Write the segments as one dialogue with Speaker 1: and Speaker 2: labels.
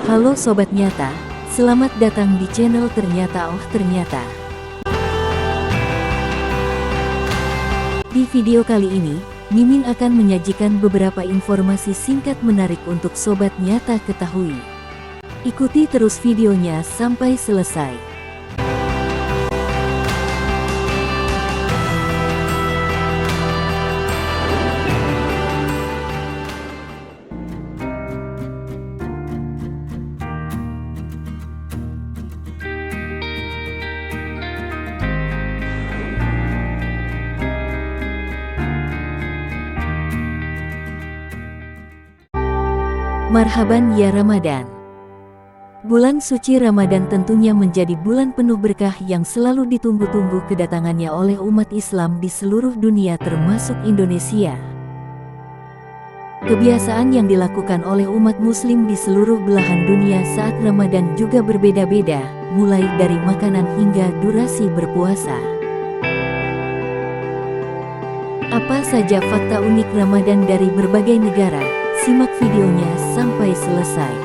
Speaker 1: Halo Sobat Nyata, selamat datang di channel Ternyata Oh Ternyata. Di video kali ini, Mimin akan menyajikan beberapa informasi singkat menarik untuk Sobat Nyata ketahui. Ikuti terus videonya sampai selesai. Marhaban ya Ramadan. Bulan suci Ramadan tentunya menjadi bulan penuh berkah yang selalu ditunggu-tunggu kedatangannya oleh umat Islam di seluruh dunia termasuk Indonesia. Kebiasaan yang dilakukan oleh umat Muslim di seluruh belahan dunia saat Ramadan juga berbeda-beda, mulai dari makanan hingga durasi berpuasa. Apa saja fakta unik Ramadan dari berbagai negara? Simak videonya sampai selesai.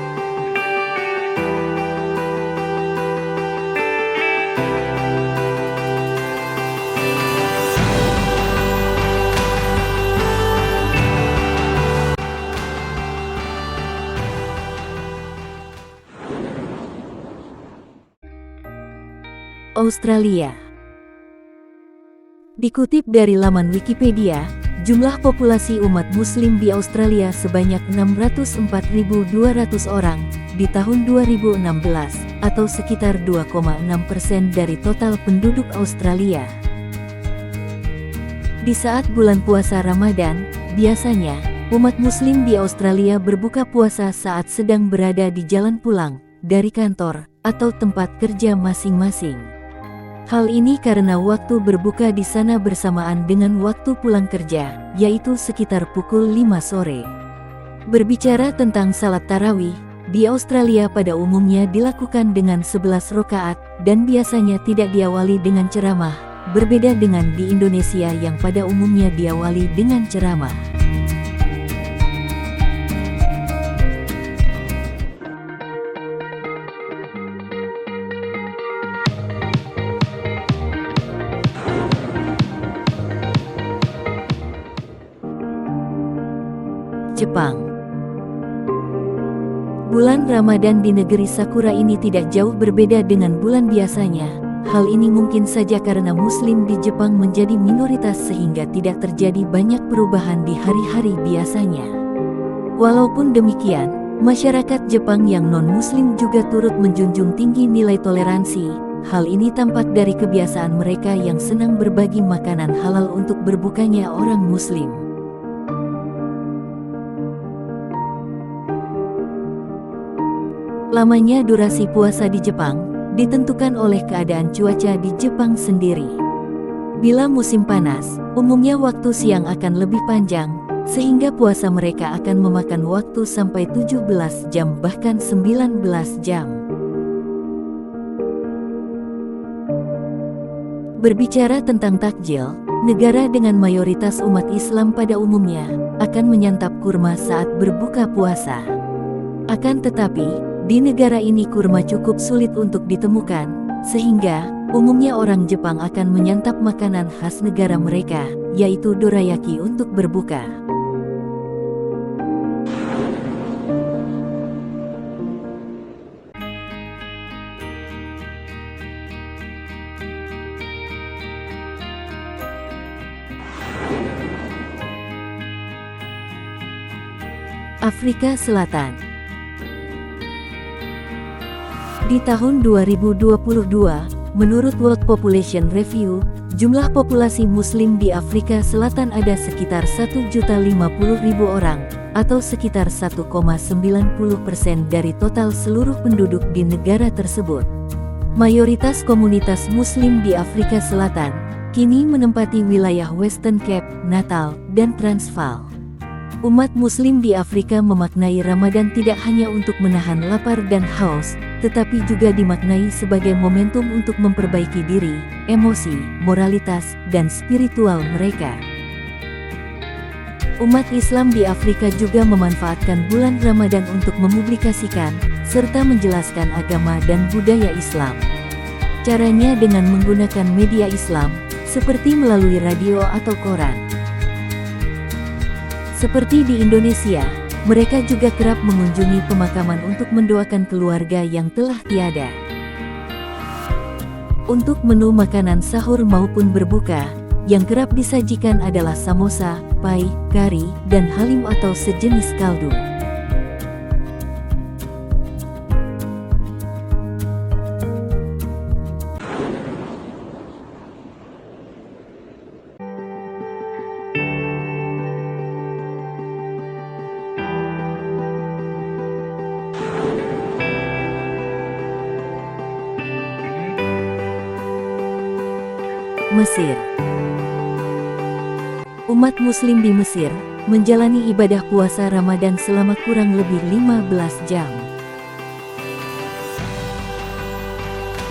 Speaker 1: Australia. Dikutip dari laman Wikipedia, jumlah populasi umat Muslim di Australia sebanyak 604.200 orang di tahun 2016, atau sekitar 2,6% dari total penduduk Australia. Di saat bulan puasa Ramadan, biasanya umat Muslim di Australia berbuka puasa saat sedang berada di jalan pulang dari kantor atau tempat kerja masing-masing. Hal ini karena waktu berbuka di sana bersamaan dengan waktu pulang kerja, yaitu sekitar pukul 5 sore. Berbicara tentang salat tarawih, di Australia pada umumnya dilakukan dengan 11 rakaat dan biasanya tidak diawali dengan ceramah, berbeda dengan di Indonesia yang pada umumnya diawali dengan ceramah. Jepang. Bulan Ramadan di negeri Sakura ini tidak jauh berbeda dengan bulan biasanya. Hal ini mungkin saja karena Muslim di Jepang menjadi minoritas sehingga tidak terjadi banyak perubahan di hari-hari biasanya. Walaupun demikian, masyarakat Jepang yang non-Muslim juga turut menjunjung tinggi nilai toleransi. Hal ini tampak dari kebiasaan mereka yang senang berbagi makanan halal untuk berbukanya orang Muslim. Lamanya durasi puasa di Jepang ditentukan oleh keadaan cuaca di Jepang sendiri. Bila musim panas, umumnya waktu siang akan lebih panjang, sehingga puasa mereka akan memakan waktu sampai 17 jam bahkan 19 jam. Berbicara tentang takjil, negara dengan mayoritas umat Islam pada umumnya akan menyantap kurma saat berbuka puasa. Akan tetapi, di negara ini kurma cukup sulit untuk ditemukan, sehingga umumnya orang Jepang akan menyantap makanan khas negara mereka, yaitu dorayaki untuk berbuka. Afrika Selatan. Di tahun 2022, menurut World Population Review, jumlah populasi Muslim di Afrika Selatan ada sekitar 1.050.000 orang, atau sekitar 1,90% dari total seluruh penduduk di negara tersebut. Mayoritas komunitas Muslim di Afrika Selatan kini menempati wilayah Western Cape, Natal, dan Transvaal. Umat Muslim di Afrika memaknai Ramadan tidak hanya untuk menahan lapar dan haus, tetapi juga dimaknai sebagai momentum untuk memperbaiki diri, emosi, moralitas, dan spiritual mereka. Umat Islam di Afrika juga memanfaatkan bulan Ramadan untuk memublikasikan, serta menjelaskan agama dan budaya Islam. Caranya dengan menggunakan media Islam, seperti melalui radio atau koran. Seperti di Indonesia, mereka juga kerap mengunjungi pemakaman untuk mendoakan keluarga yang telah tiada. Untuk menu makanan sahur maupun berbuka, yang kerap disajikan adalah samosa, pai, kari, dan halim atau sejenis kaldu. Mesir. Umat Muslim di Mesir menjalani ibadah puasa Ramadan selama kurang lebih 15 jam.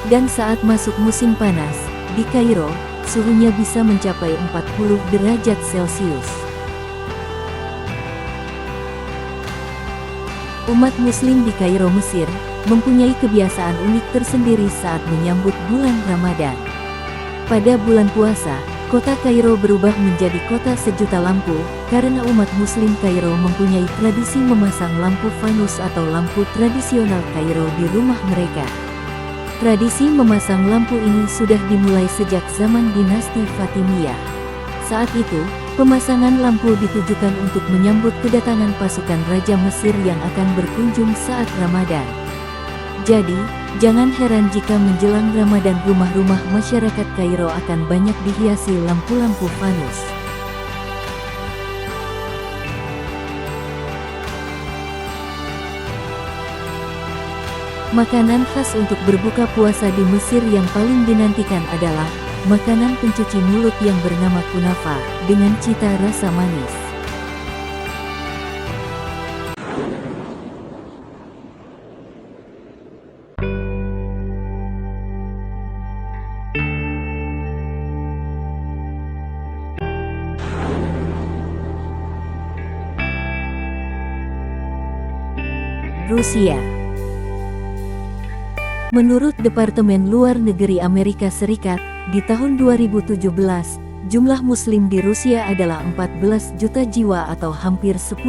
Speaker 1: Dan saat masuk musim panas, di Kairo, suhunya bisa mencapai 40 derajat Celcius. Umat Muslim di Kairo, Mesir, mempunyai kebiasaan unik tersendiri saat menyambut bulan Ramadan. Pada bulan puasa, kota Kairo berubah menjadi kota sejuta lampu, karena umat Muslim Kairo mempunyai tradisi memasang lampu fanus atau lampu tradisional Kairo di rumah mereka. Tradisi memasang lampu ini sudah dimulai sejak zaman dinasti Fatimiyah. Saat itu, pemasangan lampu ditujukan untuk menyambut kedatangan pasukan Raja Mesir yang akan berkunjung saat Ramadan. Jadi, jangan heran jika menjelang Ramadan rumah-rumah masyarakat Kairo akan banyak dihiasi lampu-lampu fanus. Makanan khas untuk berbuka puasa di Mesir yang paling dinantikan adalah makanan pencuci mulut yang bernama kunafa, dengan cita rasa manis. Rusia. Menurut Departemen Luar Negeri Amerika Serikat, di tahun 2017, jumlah Muslim di Rusia adalah 14 juta jiwa atau hampir 10%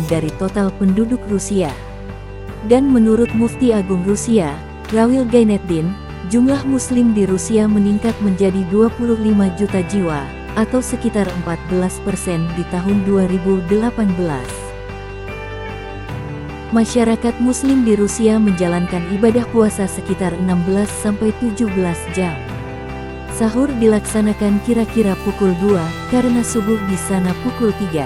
Speaker 1: dari total penduduk Rusia. Dan menurut Mufti Agung Rusia, Ravil Gaineddin, jumlah Muslim di Rusia meningkat menjadi 25 juta jiwa, atau sekitar 14% di tahun 2018. Masyarakat Muslim di Rusia menjalankan ibadah puasa sekitar 16-17 jam. Sahur dilaksanakan kira-kira pukul 2, karena subuh di sana pukul 3.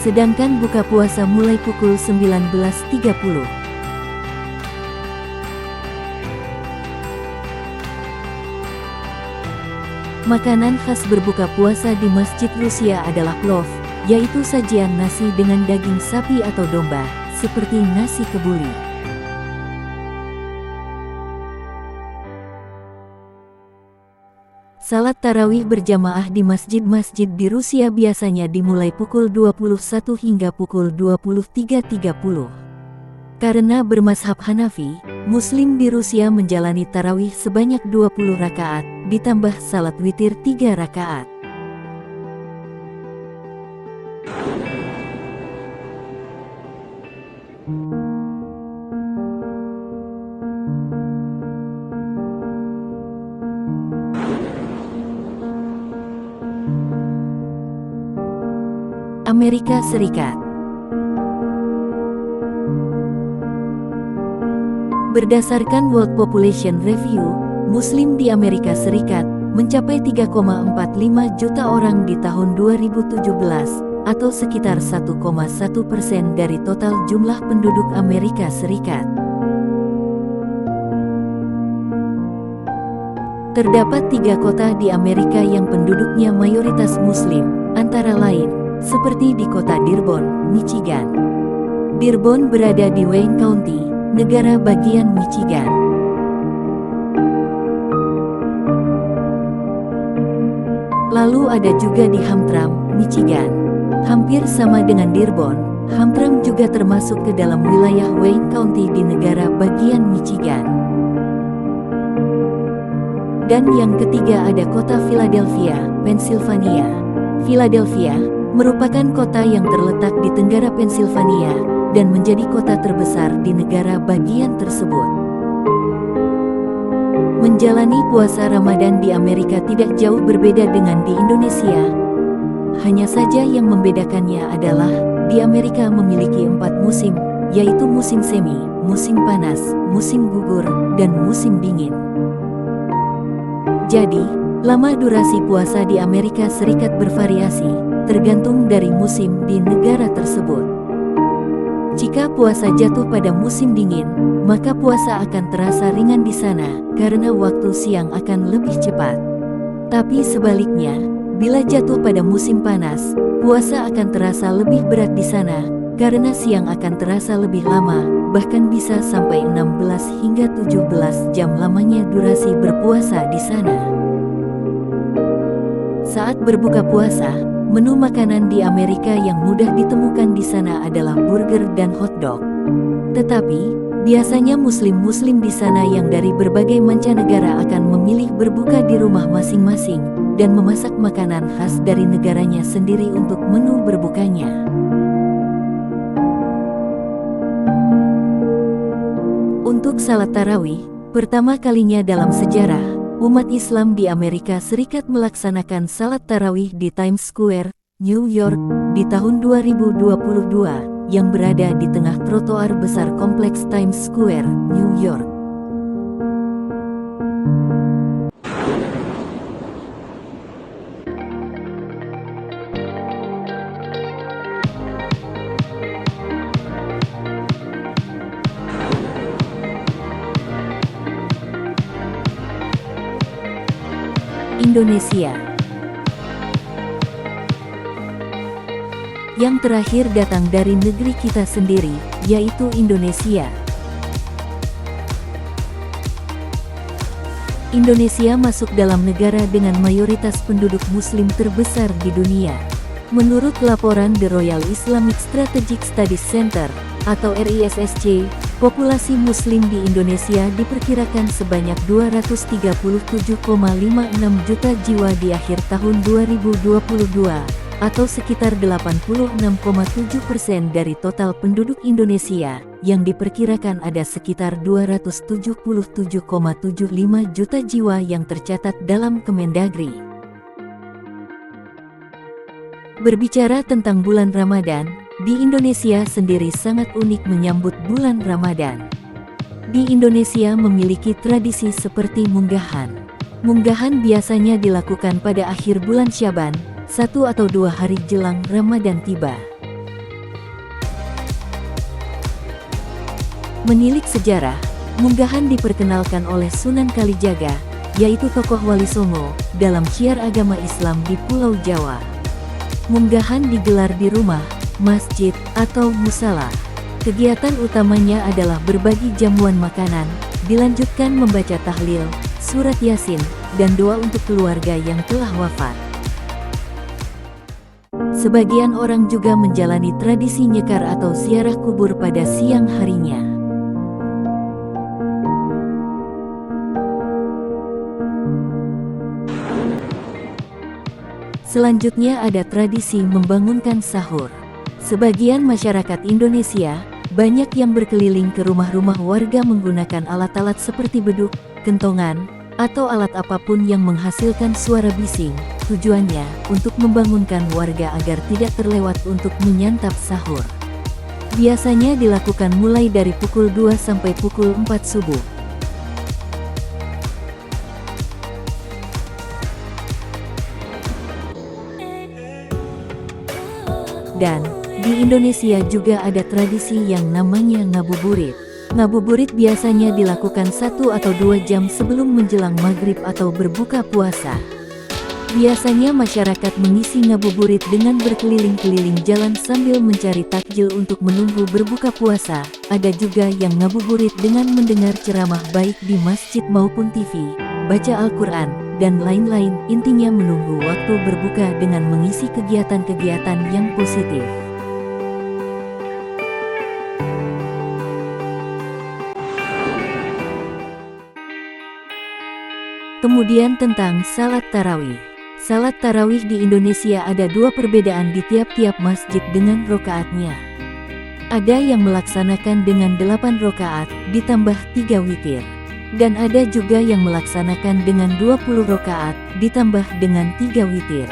Speaker 1: Sedangkan buka puasa mulai pukul 19.30. Makanan khas berbuka puasa di Masjid Rusia adalah plov, yaitu sajian nasi dengan daging sapi atau domba, seperti nasi kebuli. Salat tarawih berjamaah di masjid-masjid di Rusia biasanya dimulai pukul 21 hingga pukul 23.30. Karena bermazhab Hanafi, Muslim di Rusia menjalani tarawih sebanyak 20 rakaat, ditambah salat witir 3 rakaat. Amerika Serikat. Berdasarkan World Population Review, Muslim di Amerika Serikat mencapai 3,45 juta orang di tahun 2017, atau sekitar 1,1% dari total jumlah penduduk Amerika Serikat. Terdapat 3 kota di Amerika yang penduduknya mayoritas Muslim, antara lain seperti di kota Dearborn, Michigan. Dearborn berada di Wayne County, negara bagian Michigan. Lalu ada juga di Hamtramck, Michigan. Hampir sama dengan Dearborn, Hamtramck juga termasuk ke dalam wilayah Wayne County di negara bagian Michigan. Dan yang ketiga ada kota Philadelphia, Pennsylvania. Philadelphia merupakan kota yang terletak di tenggara Pennsylvania dan menjadi kota terbesar di negara bagian tersebut. Menjalani puasa Ramadan di Amerika tidak jauh berbeda dengan di Indonesia. Hanya saja yang membedakannya adalah di Amerika memiliki 4 musim, yaitu musim semi, musim panas, musim gugur, dan musim dingin. Jadi, lama durasi puasa di Amerika Serikat bervariasi, tergantung dari musim di negara tersebut. Jika puasa jatuh pada musim dingin, maka puasa akan terasa ringan di sana, karena waktu siang akan lebih cepat. Tapi sebaliknya, bila jatuh pada musim panas, puasa akan terasa lebih berat di sana, karena siang akan terasa lebih lama, bahkan bisa sampai 16 hingga 17 jam lamanya durasi berpuasa di sana. Saat berbuka puasa, menu makanan di Amerika yang mudah ditemukan di sana adalah burger dan hotdog. Tetapi, biasanya muslim-muslim di sana yang dari berbagai mancanegara akan memilih berbuka di rumah masing-masing dan memasak makanan khas dari negaranya sendiri untuk menu berbukanya. Untuk salat tarawih, pertama kalinya dalam sejarah, umat Islam di Amerika Serikat melaksanakan salat tarawih di Times Square, New York, di tahun 2022, yang berada di tengah trotoar besar kompleks Times Square, New York. Indonesia. Yang terakhir datang dari negeri kita sendiri, yaitu Indonesia. Indonesia masuk dalam negara dengan mayoritas penduduk muslim terbesar di dunia. Menurut laporan The Royal Islamic Strategic Studies Center, atau RISSC, populasi muslim di Indonesia diperkirakan sebanyak 237,56 juta jiwa di akhir tahun 2022, atau sekitar 86,7% dari total penduduk Indonesia, yang diperkirakan ada sekitar 277,75 juta jiwa yang tercatat dalam Kemendagri. Berbicara tentang bulan Ramadan, di Indonesia sendiri sangat unik menyambut bulan Ramadan. Di Indonesia memiliki tradisi seperti munggahan. Munggahan biasanya dilakukan pada akhir bulan Syaban, 1 atau 2 hari jelang Ramadan tiba. Menilik sejarah, munggahan diperkenalkan oleh Sunan Kalijaga, yaitu tokoh Wali Songo, dalam syiar agama Islam di Pulau Jawa. Munggahan digelar di rumah, masjid, atau musala. Kegiatan utamanya adalah berbagi jamuan makanan, dilanjutkan membaca tahlil, surat Yasin, dan doa untuk keluarga yang telah wafat. Sebagian orang juga menjalani tradisi nyekar atau ziarah kubur pada siang harinya. Selanjutnya ada tradisi membangunkan sahur. Sebagian masyarakat Indonesia, banyak yang berkeliling ke rumah-rumah warga menggunakan alat-alat seperti beduk, kentongan, atau alat apapun yang menghasilkan suara bising. Tujuannya, untuk membangunkan warga agar tidak terlewat untuk menyantap sahur. Biasanya dilakukan mulai dari pukul 2 sampai pukul 4 subuh. Dan, di Indonesia juga ada tradisi yang namanya ngabuburit. Ngabuburit biasanya dilakukan 1 atau 2 jam sebelum menjelang maghrib atau berbuka puasa. Biasanya masyarakat mengisi ngabuburit dengan berkeliling-keliling jalan sambil mencari takjil untuk menunggu berbuka puasa. Ada juga yang ngabuburit dengan mendengar ceramah baik di masjid maupun TV, baca Al-Quran, dan lain-lain. Intinya menunggu waktu berbuka dengan mengisi kegiatan-kegiatan yang positif. Kemudian tentang salat tarawih. Salat tarawih di Indonesia ada dua perbedaan di tiap-tiap masjid dengan rokaatnya. Ada yang melaksanakan dengan 8 rokaat ditambah 3 witir. Dan ada juga yang melaksanakan dengan 20 rokaat ditambah dengan 3 witir.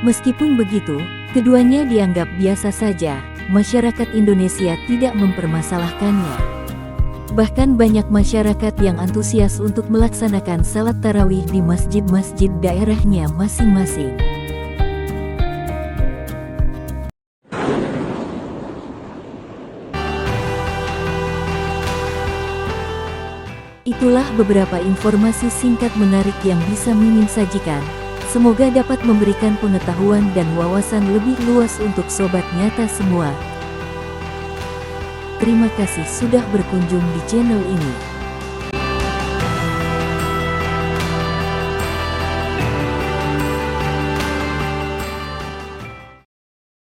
Speaker 1: Meskipun begitu, keduanya dianggap biasa saja, masyarakat Indonesia tidak mempermasalahkannya. Bahkan banyak masyarakat yang antusias untuk melaksanakan salat tarawih di masjid-masjid daerahnya masing-masing. Itulah beberapa informasi singkat menarik yang bisa Mimin sajikan. Semoga dapat memberikan pengetahuan dan wawasan lebih luas untuk sobat nyata semua. Terima kasih sudah berkunjung di channel ini.